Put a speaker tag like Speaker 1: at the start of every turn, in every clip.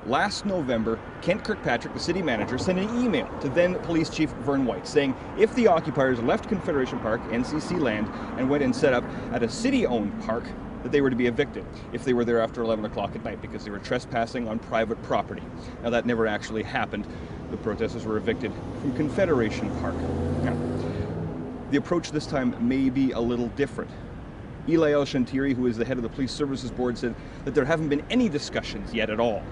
Speaker 1: Last November, Kent Kirkpatrick, the city manager, sent an email to then Police Chief Vern White saying if the occupiers left Confederation Park, NCC land, and went and set up at a city-owned park, that they were to be evicted if they were there after 11 o'clock at night because they were trespassing on private property. Now that never actually happened. The protesters were evicted from Confederation Park. Now, the approach this time may be a little different. Eli El-Shantiri, who is the head of the Police Services Board, said that there haven't been any discussions yet at all.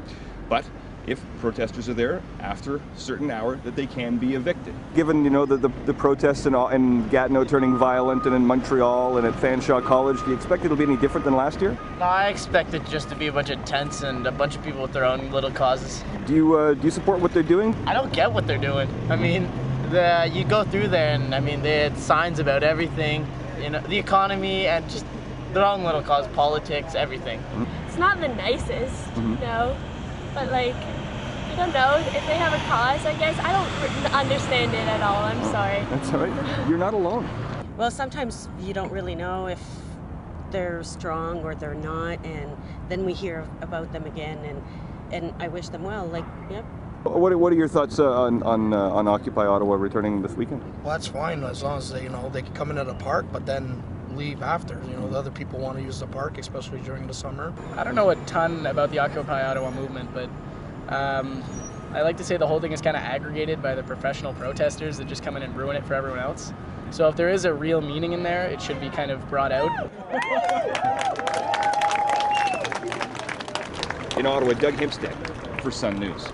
Speaker 1: But if protesters are there after a certain hour, that they can be evicted. Given, you know, the protests in Gatineau turning violent and in Montreal and at Fanshawe College, do you expect it'll be any different than last year?
Speaker 2: No, I expect it just to be a bunch of tents and a bunch of people with their own little causes.
Speaker 1: Do you support what they're doing?
Speaker 2: I don't get what they're doing. I mean, you go through there and I mean, they had signs about everything, you know, the economy and just their own little cause, politics, everything.
Speaker 3: It's not the nicest, no, but like, I don't know, if they have a cause, I guess. I don't understand it at all, I'm sorry.
Speaker 1: That's all right. You're not alone.
Speaker 4: Well, sometimes you don't really know if they're strong or they're not, and then we hear about them again, and I wish them well, like, yep.
Speaker 1: What are your thoughts on Occupy Ottawa returning this weekend?
Speaker 5: Well, that's fine as long as they can come into the park, but then leave after. You know, the other people want to use the park, especially during the summer.
Speaker 6: I don't know a ton about the Occupy Ottawa movement, but I like to say the whole thing is kind of aggregated by the professional protesters that just come in and ruin it for everyone else. So if there is a real meaning in there, it should be kind of brought out.
Speaker 1: In Ottawa, Doug Hempstead for Sun News.